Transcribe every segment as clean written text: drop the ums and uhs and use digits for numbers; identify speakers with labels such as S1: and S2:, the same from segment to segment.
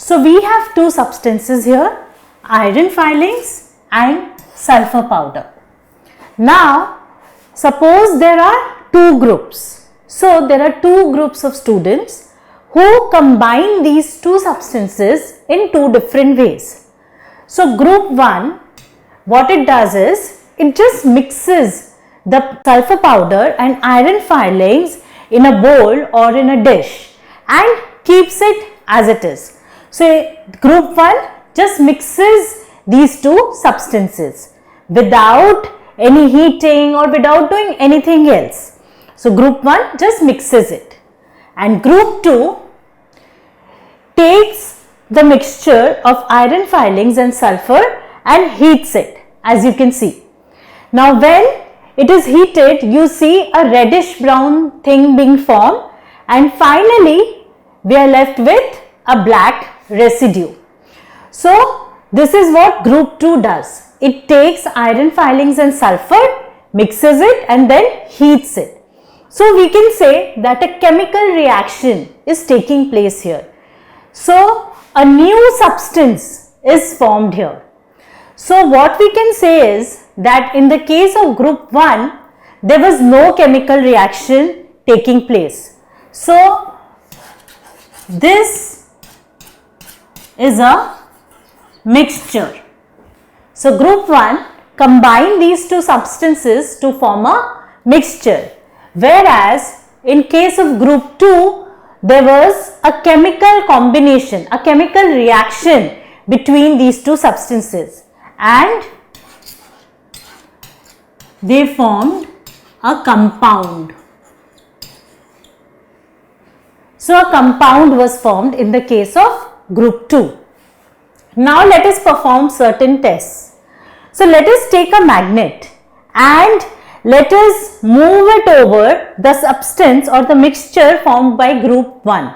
S1: So we have two substances here, iron filings and sulfur powder. Now suppose there are two groups. So there are two groups of students who combine these two substances in two different ways. So group 1, what it does is it just mixes the sulfur powder and iron filings in a bowl or in a dish and keeps it as it is. So group 1 just mixes these two substances without any heating or without doing anything else. So group 1 just mixes it, and group 2 takes the mixture of iron filings and sulfur and heats it, as you can see. Now when it is heated, you see a reddish brown thing being formed, and finally we are left with a black residue. So this is what group 2 does. It takes iron filings and sulfur, mixes it and then heats it. So we can say that a chemical reaction is taking place here. So a new substance is formed here. So what we can say is that in the case of group 1, there was no chemical reaction taking place. So this is a mixture. So group 1 combine these two substances to form a mixture, whereas in case of group 2, there was a chemical combination, a chemical reaction between these two substances, and they formed a compound. So a compound was formed in the case of group 2. Now let us perform certain tests. So let us take a magnet and let us move it over the substance or the mixture formed by group 1.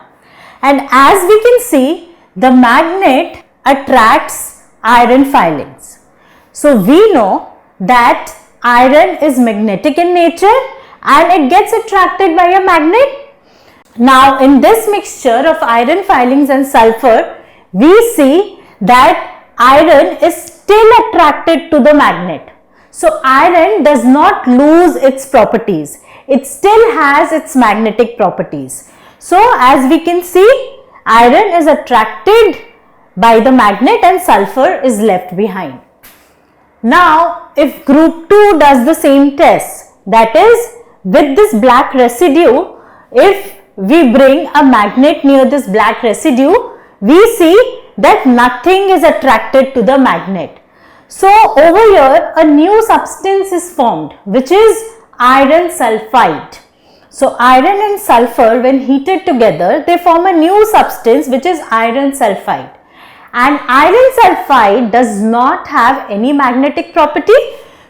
S1: And as we can see, the magnet attracts iron filings. So we know that iron is magnetic in nature and it gets attracted by a magnet. Now in this mixture of iron filings and sulfur, we see that iron is still attracted to the magnet. So iron does not lose its properties. It still has its magnetic properties. So as we can see, iron is attracted by the magnet and sulfur is left behind. Now if group 2 does the same test, that is with this black residue, if we bring a magnet near this black residue, we see that nothing is attracted to the magnet. So over here a new substance is formed, which is iron sulfide. So iron and sulfur, when heated together, they form a new substance which is iron sulfide. And iron sulfide does not have any magnetic property,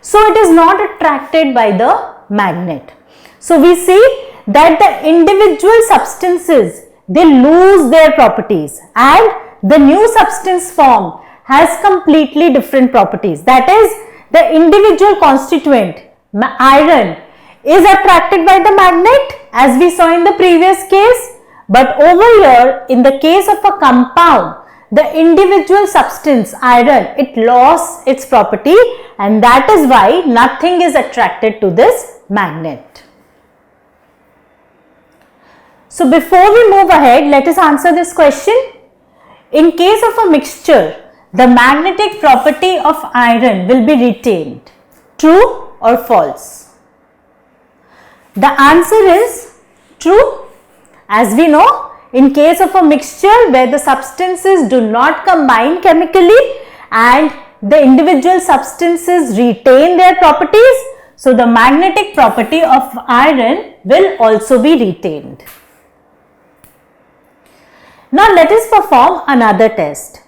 S1: so it is not attracted by the magnet. So we see that the individual substances, they lose their properties and the new substance formed has completely different properties. That is, the individual constituent, iron, is attracted by the magnet as we saw in the previous case, but over here in the case of a compound, the individual substance, iron, it lost its property, and that is why nothing is attracted to this magnet. So before we move ahead, let us answer this question. In case of a mixture, the magnetic property of iron will be retained. True or false? The answer is true. As we know, in case of a mixture where the substances do not combine chemically and the individual substances retain their properties, so the magnetic property of iron will also be retained. Now let us perform another test,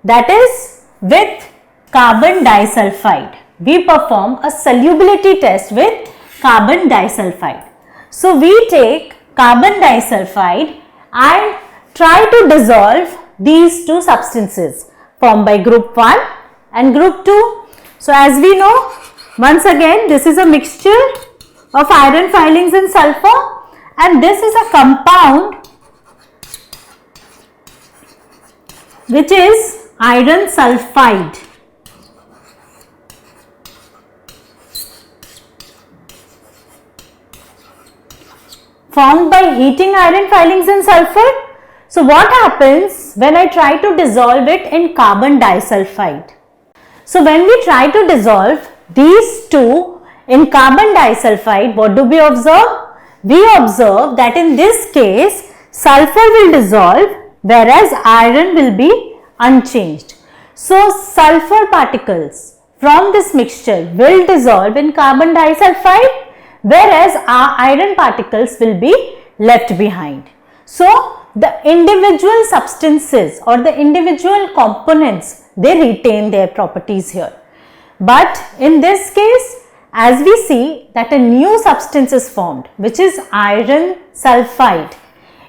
S1: that is with carbon disulfide. We perform a solubility test with carbon disulfide. So we take carbon disulfide and try to dissolve these two substances formed by group 1 and group 2. So as we know, once again this is a mixture of iron filings and sulfur, and this is a compound which is iron sulfide. Formed by heating iron filings in sulfur. So what happens when I try to dissolve it in carbon disulfide? So when we try to dissolve these two in carbon disulfide, what do we observe? We observe that in this case, sulfur will dissolve whereas iron will be unchanged. So sulfur particles from this mixture will dissolve in carbon disulfide, whereas our iron particles will be left behind. So the individual substances or the individual components, they retain their properties here. But in this case, as we see that a new substance is formed, which is iron sulfide,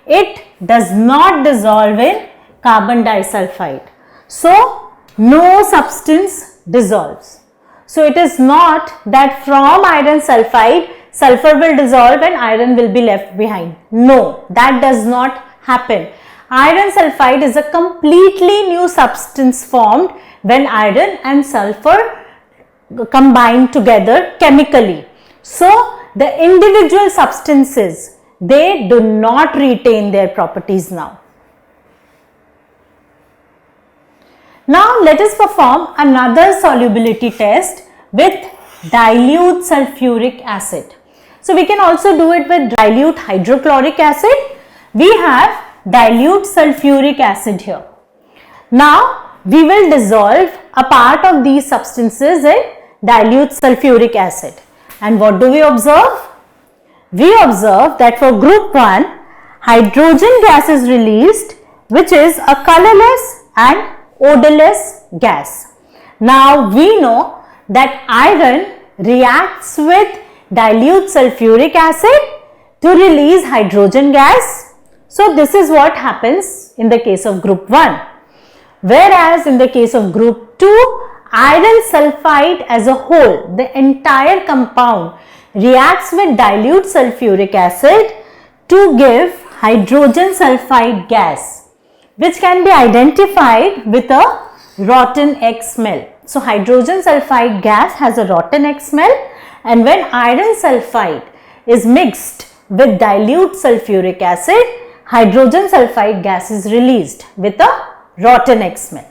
S1: it does not dissolve in carbon disulfide. So no substance dissolves. So it is not that from iron sulfide, sulfur will dissolve and iron will be left behind. No, that does not happen. Iron sulfide is a completely new substance formed when iron and sulfur combine together chemically. So the individual substances, they do not retain their properties now. Now let us perform another solubility test with dilute sulfuric acid. So we can also do it with dilute hydrochloric acid. We have dilute sulfuric acid here. Now we will dissolve a part of these substances in dilute sulfuric acid. And what do we observe? We observe that for group 1, hydrogen gas is released, which is a colorless and odorless gas. Now we know that iron reacts with dilute sulfuric acid to release hydrogen gas. So this is what happens in the case of group 1. Whereas in the case of group 2, iron sulfide as a whole, the entire compound reacts with dilute sulfuric acid to give hydrogen sulfide gas, which can be identified with a rotten egg smell. So hydrogen sulfide gas has a rotten egg smell, and when iron sulfide is mixed with dilute sulfuric acid, hydrogen sulfide gas is released with a rotten egg smell.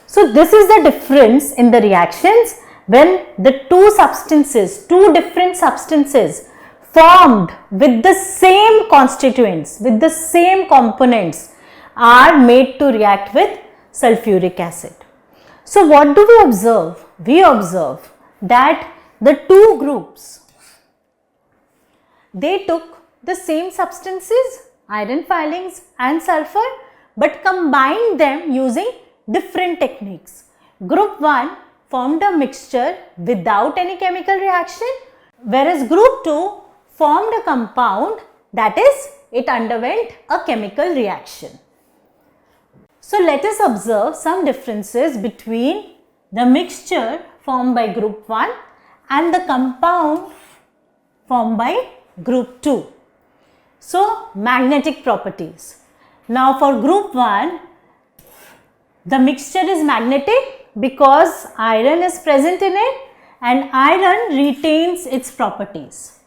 S1: So this is the difference in the reactions when the two different substances formed with the same constituents, with the same components are made to react with sulfuric acid. So what do we observe? We observe that the two groups, they took the same substances, iron filings and sulfur, but combined them using different techniques. Group 1 formed a mixture without any chemical reaction, whereas group 2 formed a compound, that is, it underwent a chemical reaction. So let us observe some differences between the mixture formed by group 1 and the compound formed by group 2. So magnetic properties. Now for group 1, the mixture is magnetic because iron is present in it and iron retains its properties.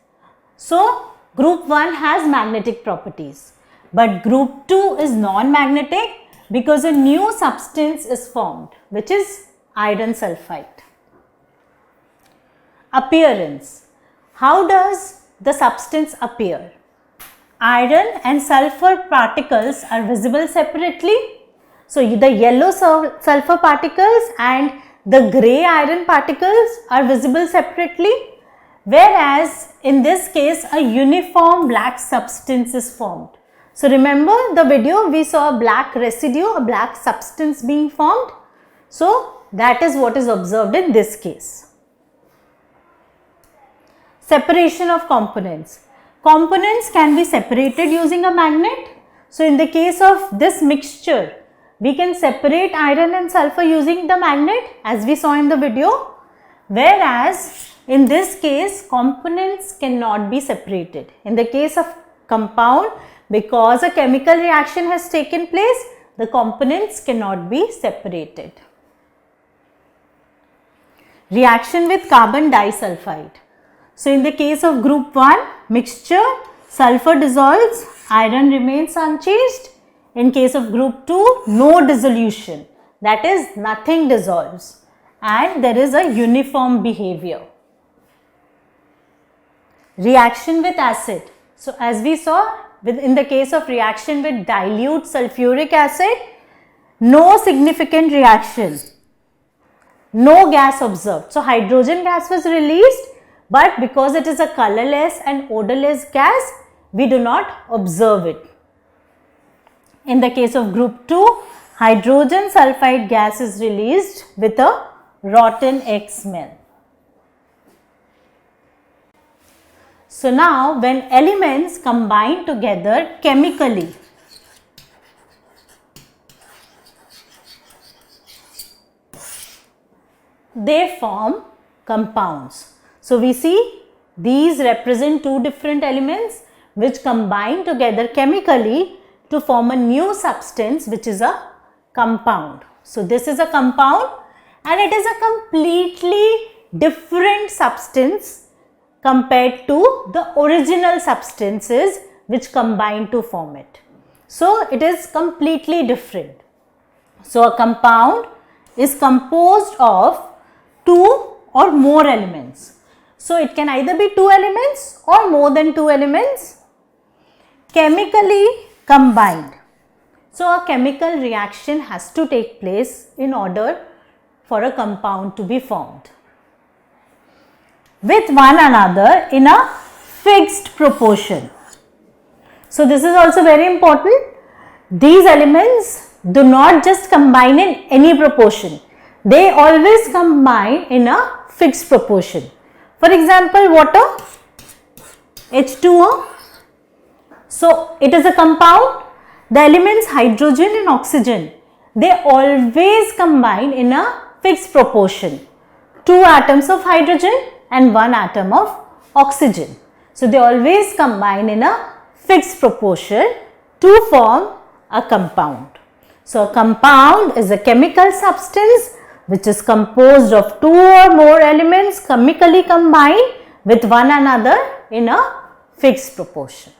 S1: So group 1 has magnetic properties, but group 2 is non-magnetic because a new substance is formed, which is iron sulfide. Appearance. How does the substance appear? Iron and sulfur particles are visible separately. So the yellow sulfur particles and the grey iron particles are visible separately, whereas in this case a uniform black substance is formed. So remember the video, we saw a black residue, a black substance being formed. So that is what is observed in this case. Separation of components. Components can be separated using a magnet. So in the case of this mixture, we can separate iron and sulfur using the magnet as we saw in the video, whereas in this case components cannot be separated. In the case of compound, because a chemical reaction has taken place, the components cannot be separated. Reaction with carbon disulfide. So in the case of group 1 mixture, sulfur dissolves, iron remains unchanged. In case of group 2, no dissolution, that is nothing dissolves and there is a uniform behavior. Reaction with acid. So as we saw in the case of reaction with dilute sulfuric acid, no significant reaction, no gas observed. So hydrogen gas was released, but because it is a colorless and odorless gas, we do not observe it. In the case of group 2, hydrogen sulfide gas is released with a rotten egg smell. So now when elements combine together chemically, they form compounds. So we see these represent two different elements which combine together chemically to form a new substance which is a compound. So this is a compound and it is a completely different substance compared to the original substances which combine to form it. So it is completely different. So a compound is composed of two or more elements. So it can either be two elements or more than two elements chemically combined. So a chemical reaction has to take place in order for a compound to be formed with one another in a fixed proportion. So this is also very important. These elements do not just combine in any proportion. They always combine in a fixed proportion. For example, water, H2O. So it is a compound. The elements hydrogen and oxygen, they always combine in a fixed proportion. 2 atoms of hydrogen and 1 atom of oxygen. So they always combine in a fixed proportion to form a compound. So a compound is a chemical substance which is composed of 2 or more elements chemically combined with one another in a fixed proportion.